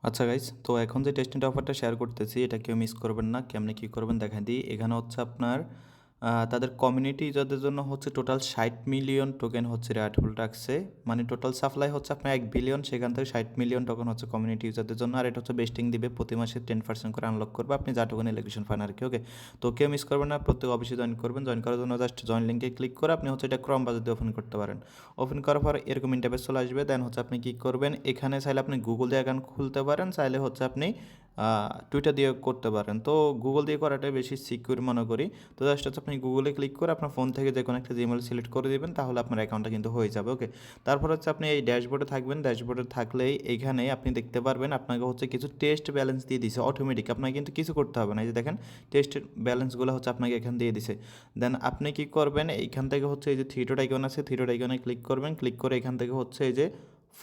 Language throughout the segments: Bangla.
আচ্ছা গাইস, তো এখন যে টেস্টিং অফারটা শেয়ার করতেছি এটা কেউ মিস করবেন না। কেমনে কী করবেন দেখা দিই। এখানে হচ্ছে আপনার তাদের কমিউনিটি ইউজারদের জন্য হচ্ছে টোটাল 60 মিলিয়ন টোকেন হচ্ছে রেয়ার হোল্ড রাখছে। মানে টোটাল সাপ্লাই হচ্ছে আপনার 1 বিলিয়ন, সেখান থেকে 60 মিলিয়ন টোকেন হচ্ছে কমিউনিটি ইউজারদের জন্য। আর এটা হচ্ছে বেস্টিং দিবে, প্রতি মাসে 10% করে আনলক করবে আপনি যা টোকেন এলোকেশন পান আর কি। ওকে, তো কেউ মিস করবেন না, প্রত্যেক অফিসে জয়েন করবেন। জয়েন করার জন্য জাস্ট জয়েন লিঙ্কে ক্লিক করে আপনি হচ্ছে এটা ক্রম ব্রাউজার দিয়ে ওপেন করতে পারেন। ওপেন করার পর এরকম ইন্টারফেস চলে আসবে। দেন হচ্ছে আপনি কী করবেন, এখানে চাইলে আপনি গুগল দিয়ে অ্যাকাউন্ট খুলতে পারেন, চাইলে হচ্ছে আপনি টুইটার দিয়ে করতে পারেন। তো গুগল দিয়ে করাটাই বেশি সিকিউর মনে করি। তো জাস্ট হচ্ছে আপনি গুগলে ক্লিক করে আপনার ফোন থেকে যে কোনো একটা জিমেল সিলেক্ট করে দেবেন, তাহলে আপনার অ্যাকাউন্টটা কিন্তু হয়ে যাবে। ওকে, তারপর হচ্ছে আপনি এই ড্যাশবোর্ডে থাকবেন। ড্যাশবোর্ডে থাকলেই এইখানে আপনি দেখতে পারবেন আপনাকে হচ্ছে কিছু টেস্ট ব্যালেন্স দিয়ে দিছে অটোমেটিক, আপনাকে কিন্তু কিছু করতে হবে না। এই যে দেখেন টেস্ট ব্যালেন্সগুলো হচ্ছে আপনাকে এখান দিয়ে দিছে। দেন আপনি কি করবেন, এইখান থেকে হচ্ছে এই যে থ্রি ডট আইকন আছে, থ্রি ডট আইকনে ক্লিক করবেন। ক্লিক করে এখান থেকে হচ্ছে এই যে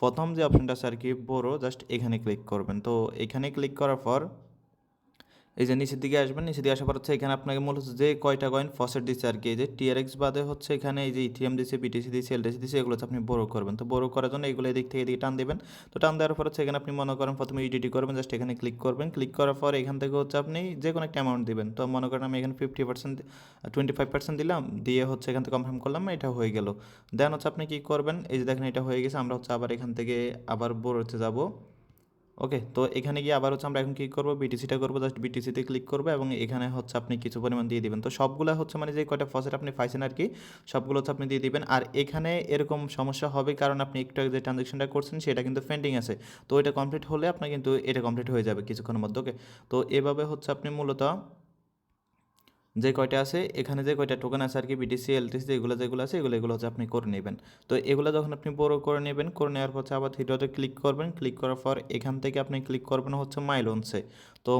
প্রথম যে অপশনটা আছে আর কি বড়, জাস্ট এখানে ক্লিক করবেন। তো এখানে ক্লিক করার পর এই যে নিচের দিকে আসবেন। নিচের দিকে আসার পর হচ্ছে এখানে আপনাকে মূলত যে কয়টা কয়েন ফসেট দিচ্ছে আর কি, এই যে টিআরএক্স বাদে হচ্ছে এখানে এই যে ইথিয়াম দিচ্ছে, বিটিসি দিচ্ছে, এলটিসি দিচ্ছে, এগুলো হচ্ছে আপনি বড় করবেন। তো বড় করার জন্য এগুলো এদিক থেকে এদিকে টান দেবেন। তো টান দেওয়ার পর হচ্ছে এখানে আপনি মনে করেন প্রথমে ইডিটি করবেন, জাস্ট এখানে ক্লিক করবেন। ক্লিক করার পর এখান থেকে হচ্ছে আপনি যে কোনো একটা অ্যামাউন্ট দিবেন। তো মনে করেন আমি এখানে 50%, 25% দিলাম, দিয়ে হচ্ছে এখান থেকে কনফার্ম করলাম, এটা হয়ে গেল। দেন হচ্ছে আপনি কী করবেন, এই যে দেখেন এটা হয়ে গেছে। আমরা হচ্ছে আবার এখান থেকে আবার বড়তে যাব। ওকে, তো এখানে গিয়ে আবার হচ্ছে আমরা এখন কী করবো, বিটিসিটা করবো। জাস্ট বিটিসিতে ক্লিক করবো এবং এখানে হচ্ছে আপনি কিছু পরিমাণ দিয়ে দিবেন। তো সবগুলো হচ্ছে মানে যে কয়টা ফসেট আপনি পাইছেন আর কি, সবগুলো হচ্ছে আপনি দিয়ে দিবেন। আর এখানে এরকম সমস্যা হবে কারণ আপনি একটু আগে যে ট্রানজ্যাকশনটা করছেন সেটা কিন্তু পেন্ডিং আছে। তো এটা কমপ্লিট হলে আপনার কিন্তু এটা কমপ্লিট হয়ে যাবে কিছুক্ষণের মধ্যে। ওকে, তো এভাবে হচ্ছে আপনি মূলত যে কয়টা আছে এখানে, যে কয়টা টোকেন আছে আর কি, বিটিসি এলটিসি যেগুলো আছে, এগুলো হচ্ছে আপনি করে নেবেন। তো এগুলো যখন আপনি বড় করে নেবেন, করে নেওয়ার পর আবার থ্রিডটে ক্লিক করবেন। ক্লিক করার পর এখান থেকে আপনি ক্লিক করবেন হচ্ছে মাই লোনসে। তো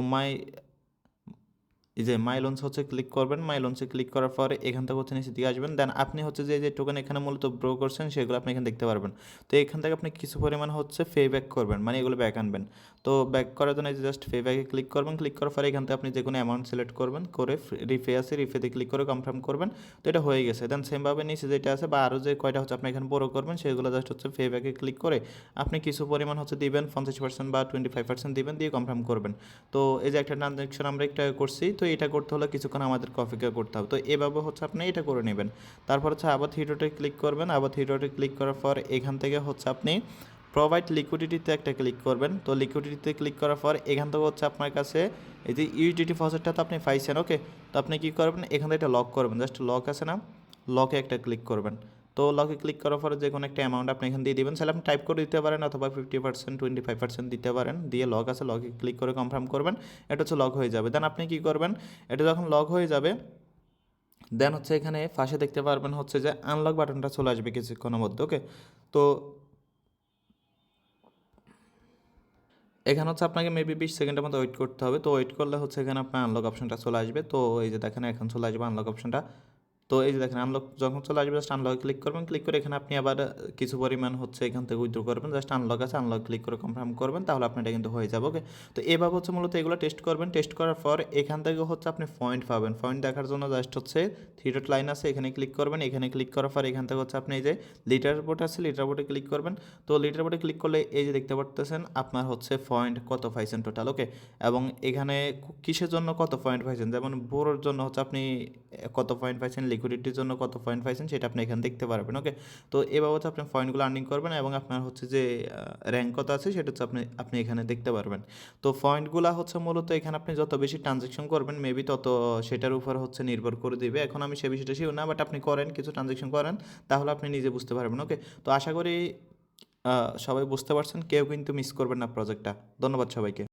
এই যে মাই লোনস হচ্ছে ক্লিক করবেন। মাই লোনসে ক্লিক করার পরে এখান থেকে হচ্ছে নিচে দিকে আসবেন। দেন আপনি হচ্ছে যে টোকেন এখানে মূলত ব্রো করছেন সেগুলো আপনি এখানে দেখতে পারবেন। তো এখান থেকে আপনি কিছু পরিমাণ হচ্ছে ফে ব্যাক করবেন, মানে এগুলো ব্যাক আনবেন। তো ব্যাক করার জন্য জাস্ট ফে ব্যাকে ক্লিক করবেন। ক্লিক করার পরে এখান থেকে আপনি যে কোনো অ্যামাউন্ট সিলেক্ট করবেন, করে রিফে আছে, রিফেতে ক্লিক করে কনফার্ম করবেন। তো এটা হয়ে গেছে। দেন সেমভাবে নিচে যেটা আছে বা আরও যে কয়টা হচ্ছে আপনি এখানে বড় করবেন, সেগুলো জাস্ট হচ্ছে ফে ব্যাকে ক্লিক করে আপনি কিছু পরিমাণ হচ্ছে দিবেন, 50% বা 25% দিবেন, দিয়ে কনফার্ম করবেন। তো এই যে একটা ট্রানজ্যাকশন আমরা একটা করছি, তো এটা করতে হলে কিছুক্ষণ আমাদেরকে অপেক্ষা করতে হবে। তো এভাবে হচ্ছে আপনি এটা করে নেবেন। তারপর হচ্ছে আবার থ্রি ডটে ক্লিক করবেন। আবার থ্রি ডটে ক্লিক করার পর এখান থেকে হচ্ছে আপনি প্রোভাইড লিকুইডিটিতে একটা ক্লিক করবেন। তো লিকুইডিটিতে ক্লিক করার পর এখান থেকে হচ্ছে আপনার কাছে এই যে ইউডিটি ফসেটটা তো আপনি পাইছেন। ওকে, তো আপনি কী করবেন, এখান থেকে এটা লক করবেন। জাস্ট লক আছে না, লকে একটা ক্লিক করবেন। তো লকে ক্লিক করার পরে যে কোনো একটা অ্যামাউন্ট আপনি এখানে দিয়ে দিবেন। তাহলে আপনি টাইপ করে দিতে পারেন অথবা 50%, 25% দিতে পারেন। দিয়ে লক আছে, লকে ক্লিক করে কনফার্ম করবেন। এটা হচ্ছে লক হয়ে যাবে। দেন আপনি কী করবেন, এটা যখন লক হয়ে যাবে, দেন হচ্ছে এখানে পাশে দেখতে পারবেন হচ্ছে যে আনলক বাটনটা চলে আসবে কিছুক্ষণের মধ্যে। ওকে, তো এখানে হচ্ছে আপনাকে মেবি 20 সেকেন্ডের মতো ওয়েট করতে হবে। তো ওয়েট করলে হচ্ছে এখানে আপনার আনলক অপশনটা চলে আসবে। তো এই যে দেখেন এখন চলে আসবে আনলক অপশনটা। তো এই যে দেখেন আনলক যখন চলে আসবে, জাস্ট আনলকে ক্লিক করবেন। ক্লিক করে এখানে আপনি আবার কিছু পরিমাণ হচ্ছে এখান থেকে উইথড্র করবেন। জাস্ট আনলক আছে, আনলক ক্লিক করে কনফার্ম করবেন, তাহলে আপনার এটা কিন্তু হয়ে যাবে। ওকে, তো এভাবে হচ্ছে মূলত এগুলো টেস্ট করবেন। টেস্ট করার পর এখান থেকে হচ্ছে আপনি পয়েন্ট পাবেন। পয়েন্ট দেখার জন্য জাস্ট হচ্ছে থ্রি ডট লাইন আছে, এখানে ক্লিক করবেন। এখানে ক্লিক করার পর এখান থেকে হচ্ছে আপনি এই যে লিটার বোর্ড আছে, লিটার বোর্ডে ক্লিক করবেন। তো লিটার বোর্ডে ক্লিক করলে এই যে দেখতে পারতেছেন আপনার হচ্ছে পয়েন্ট কত পাইছেন টোটাল। ওকে, এবং এখানে কিসের জন্য কত পয়েন্ট পাইছেন, যেমন বোরোর জন্য হচ্ছে আপনি কত পয়েন্ট পাইছেন, লিকুইডিটির জন্য কত পয়েন্ট পাইছেন, সেটা আপনি এখানে দেখতে পারবেন। ওকে, তো এভাবে হচ্ছে আপনি পয়েন্টগুলো আর্নিং করবেন এবং আপনার হচ্ছে যে র্যাঙ্ক কত আছে সেটা হচ্ছে আপনি আপনি এখানে দেখতে পারবেন। তো পয়েন্টগুলো হচ্ছে মূলত এখানে আপনি যত বেশি ট্রানজ্যাকশন করবেন মেবি তত সেটার উপর হচ্ছে নির্ভর করে দিবে। এখন আমি সে বিষয়টা শিওর না, বাট আপনি করেন, কিছু ট্রানজ্যাকশন করেন, তাহলে আপনি নিজে বুঝতে পারবেন। ওকে, তো আশা করি সবাই বুঝতে পারছেন, কেউ কিন্তু মিস করবেন না প্রজেক্টটা। ধন্যবাদ সবাইকে।